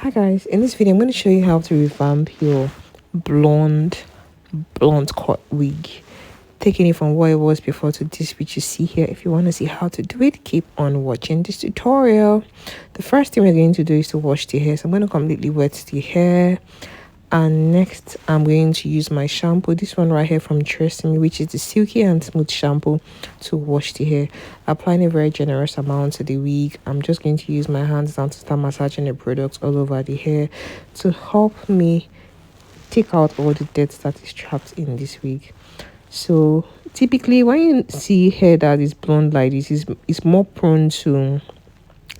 Hi guys, in this video I'm going to show you how to revamp your blonde blonde cut wig, taking it from what it was before to this which you see here. If you want to see how to do it, keep on watching this tutorial. The first thing we're going to do is to wash the hair. So I'm going to completely wet the hair, and next I'm going to use my shampoo, this one right here from Tresemme, which is the silky and smooth shampoo, to wash the hair, applying a very generous amount to the wig. I'm just going to use my hands now to start massaging the products all over the hair to help me take out all the dirt that is trapped in this wig. So typically when you see hair that is blonde like this, is more prone to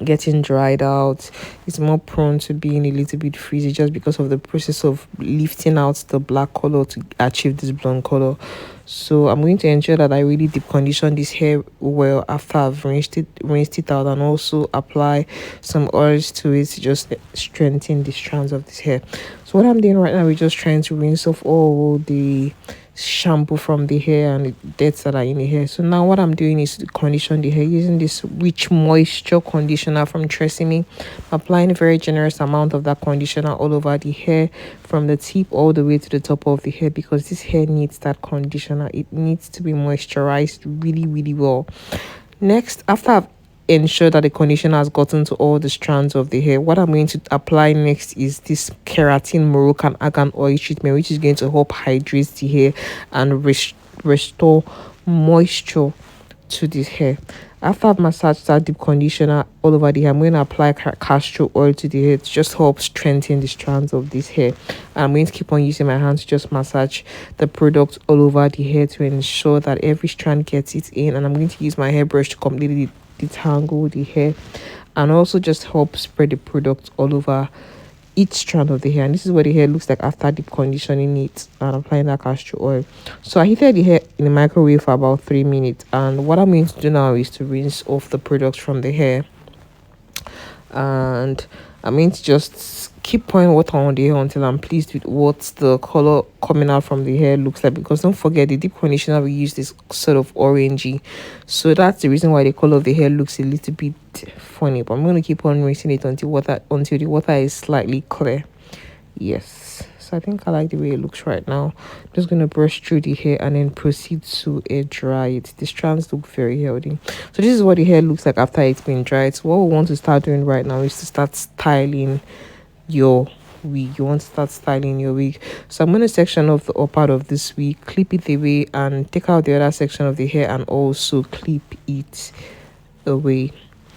getting dried out. It's more prone to being a little bit frizzy just because of the process of lifting out the black color to achieve this blonde color. So I'm going to ensure that I really deep condition this hair well after I've rinsed it out, and also apply some oils to it to just strengthen the strands of this hair. So what I'm doing right now is just trying to rinse off all the shampoo from the hair and the dirt that are in the hair. So now what I'm doing is to condition the hair using this rich moisture conditioner from Tresemme. Applying a very generous amount of that conditioner all over the hair from the tip all the way to the top of the hair, because this hair needs that conditioner. It needs to be moisturized really well. Next, after I've ensure that the conditioner has gotten to all the strands of the hair, what I'm going to apply next is this keratin Moroccan argan oil treatment, which is going to help hydrate the hair and restore moisture to this hair. After I've massaged that deep conditioner all over the hair, I'm going to apply castor oil to the hair to just help strengthen the strands of this hair. I'm going to keep on using my hands to just massage the product all over the hair to ensure that every strand gets it in. And I'm going to use my hairbrush to completely detangle the hair and also just help spread the product all over each strand of the hair. And this is what the hair looks like after deep conditioning it and applying that castor oil. So I heated the hair in the microwave for about 3 minutes, and what I'm going to do now is to rinse off the products from the hair, and I'm going to just keep pouring water on the hair until I'm pleased with what the color coming out from the hair looks like, because don't forget the deep conditioner we used is sort of orangey, so that's the reason why the color of the hair looks a little bit funny. But I'm going to keep on rinsing it until the water is slightly clear. Yes, so I think I like the way it looks right now. I'm just going to brush through the hair and then proceed to air dry it. The strands look very healthy. So this is what the hair looks like after it's been dried. So what we want to start doing right now is to start styling your wig. You want to start styling your wig. So I'm going to section off the upper part of this wig, clip it away, and take out the other section of the hair and also clip it away.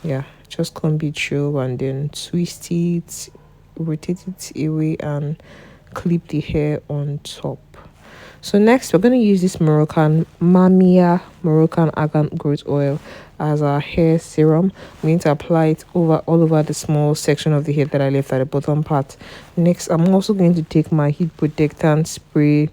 Yeah, just comb it through and then twist it, rotate it away, and clip the hair on top. So next we're going to use this Mamia Moroccan argan growth oil as our hair serum. I'm going to apply it all over the small section of the hair that I left at the bottom part. Next, I'm also going to take my heat protectant spray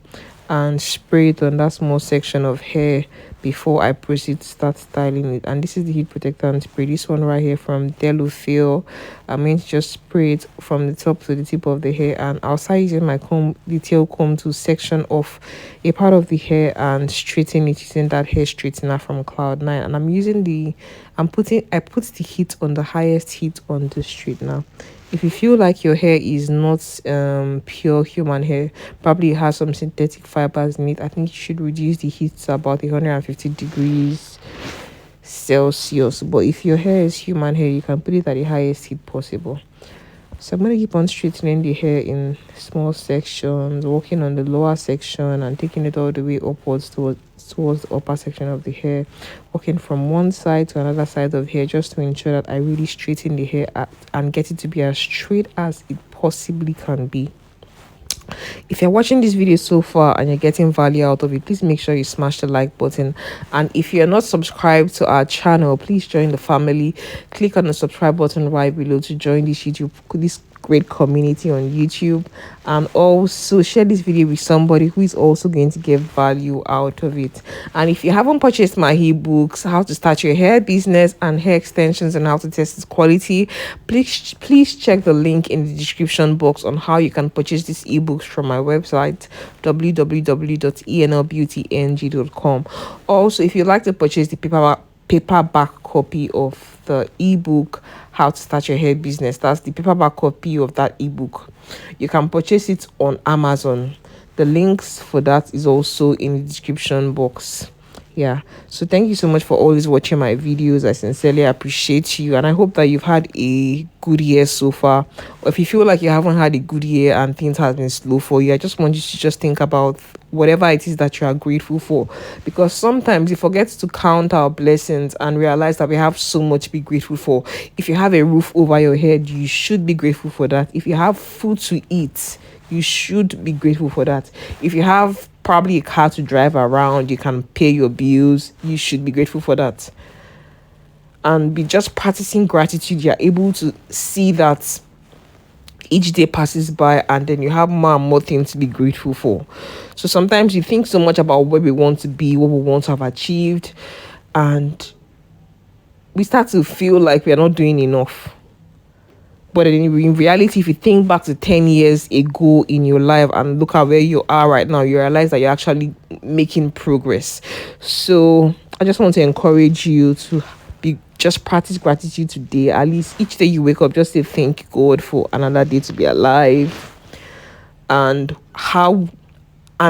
and spray it on that small section of hair before I proceed to start styling it. And this is the heat protectant spray, this one right here from Delufil. I'm going to just spray it from the top to the tip of the hair, and I'll start using my detail comb to section off a part of the hair and straighten it using that hair straightener from Cloud9. And I put the heat on the highest heat on the straightener. If you feel like your hair is not pure human hair, probably it has some synthetic fibers in it, I think you should reduce the heat to about 150 degrees Celsius. But if your hair is human hair, you can put it at the highest heat possible. So I'm going to keep on straightening the hair in small sections, working on the lower section and taking it all the way upwards towards the upper section of the hair, working from one side to another side of the hair just to ensure that I really straighten the hair and get it to be as straight as it possibly can be. If you're watching this video so far and you're getting value out of it, please make sure you smash the like button. And if you're not subscribed to our channel, please join the family. Click on the subscribe button right below to join this great community on YouTube, and also share this video with somebody who is also going to get value out of it. And if you haven't purchased my ebooks, how to start your hair business and hair extensions and how to test its quality, please check the link in the description box on how you can purchase these ebooks from my website www.enlbeautyng.com. Also, if you'd like to purchase the paperback copy of the ebook How to Start Your Hair Business. That's the paperback copy of that ebook. You can purchase it on Amazon. The links for that is also in the description box. Yeah, so thank you so much for always watching my videos. I sincerely appreciate you, and I hope that you've had a good year so far. Or if you feel like you haven't had a good year and things have been slow for you, I just want you to just think about whatever it is that you are grateful for, because sometimes we forget to count our blessings and realize that we have so much to be grateful for. If you have a roof over your head, you should be grateful for that. If you have food to eat, you should be grateful for that. If you have probably a car to drive around, you can pay your bills, you should be grateful for that. And be just practicing gratitude. You're able to see that each day passes by, and then you have more and more things to be grateful for. So sometimes you think so much about where we want to be, what we want to have achieved, and we start to feel like we are not doing enough. But in reality, if you think back to 10 years ago in your life and look at where you are right now, you realize that you're actually making progress. So I just want to encourage you to just practice gratitude today. At least each day you wake up, just say thank God for another day to be alive. And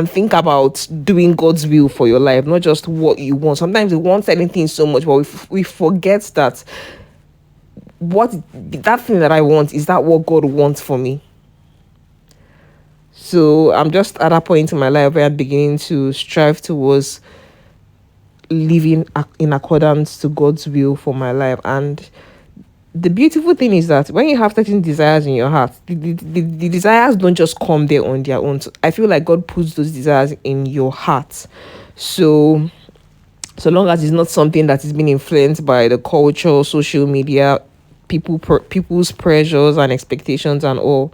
think about doing God's will for your life, not just what you want. Sometimes we want certain things so much, but we forget that that thing that I want, is that what God wants for me? So I'm just at that point in my life where I'm beginning to strive towards living in accordance to God's will for my life. And the beautiful thing is that when you have certain desires in your heart, the desires don't just come there on their own. So I feel like God puts those desires in your heart. So long as it's not something that is being influenced by the culture, social media, people's pressures and expectations and all,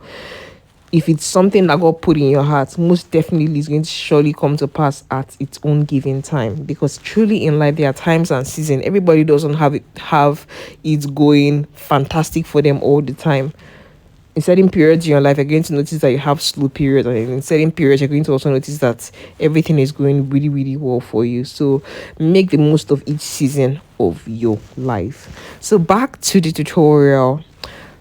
if it's something that God put in your heart, most definitely is going to surely come to pass at its own given time. Because truly in life, there are times and seasons. Everybody doesn't have it going fantastic for them all the time. In certain periods in your life, you're going to notice that you have slow periods, and in certain periods, you're going to also notice that everything is going really, really well for you. So make the most of each season of your life. So back to the tutorial.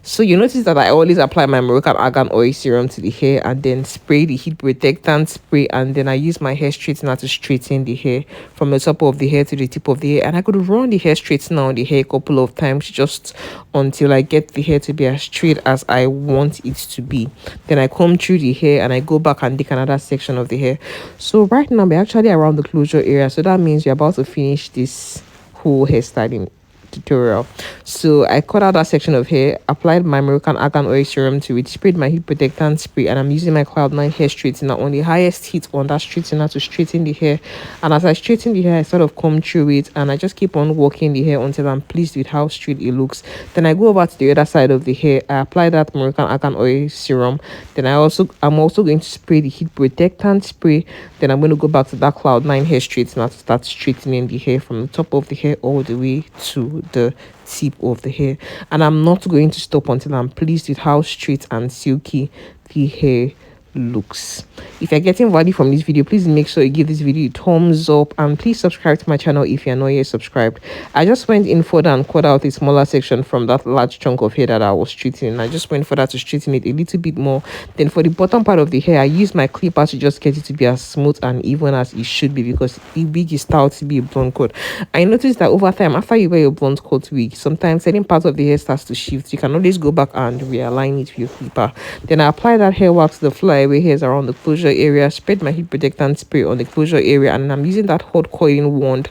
So you notice that I always apply my Moroccan Argan Oil Serum to the hair, and then spray the heat protectant spray, and then I use my hair straightener to straighten the hair from the top of the hair to the tip of the hair. And I could run the hair straightener on the hair a couple of times just until I get the hair to be as straight as I want it to be. Then I comb through the hair and I go back and take another section of the hair. So right now we're actually around the closure area, so that means we're about to finish this whole hairstyling tutorial. So I cut out that section of hair, applied my Moroccan Argan Oil Serum to it, sprayed my heat protectant spray, and I'm using my Cloud9 hair straightener on the highest heat on that straightener to straighten the hair. And as I straighten the hair, I sort of comb through it, and I just keep on working the hair until I'm pleased with how straight it looks. Then I go over to the other side of the hair, I apply that Moroccan Argan Oil Serum. Then I'm also going to spray the heat protectant spray. Then I'm going to go back to that Cloud9 hair straightener to start straightening the hair from the top of the hair all the way to the tip of the hair. And I'm not going to stop until I'm pleased with how straight and silky the hair looks. If you're getting value from this video, please make sure you give this video a thumbs up, and please subscribe to my channel if you're not yet subscribed. I just went in further and cut out a smaller section from that large chunk of hair that I was straightening. I just went further to straighten it a little bit more. Then for the bottom part of the hair, I used my clipper to just get it to be as smooth and even as it should be, because the wig is styled to be a blonde cut. I noticed that over time, after you wear your blonde cut wig, sometimes certain parts of the hair starts to shift. You can always go back and realign it with your clipper. Then I apply that hair wax to the flyaway hairs around the closure area, spread my heat protectant spray on the closure area, and I'm using that hot coiling wand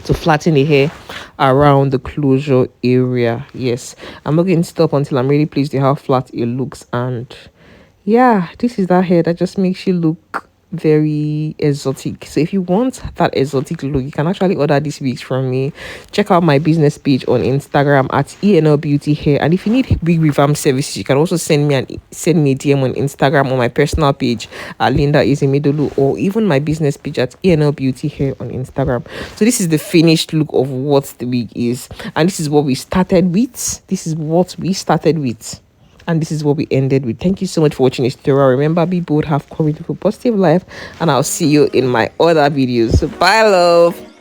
to flatten the hair around the closure area. Yes, I'm not going to stop until I'm really pleased with how flat it looks. And yeah, this is that hair that just makes you look very exotic. So if you want that exotic look, you can actually order these wigs from me. Check out my business page on Instagram at ENL Beauty Hair, and if you need wig revamp services, you can also send me a DM on Instagram on my personal page at Linda Izemidolu, or even my business page at ENL Beauty Hair on Instagram. So this is the finished look of what the wig is, and this is what we started with. And this is what we ended with. Thank you so much for watching this tutorial. Remember, be bold, have courage, live a positive life, and I'll see you in my other videos. So bye, love.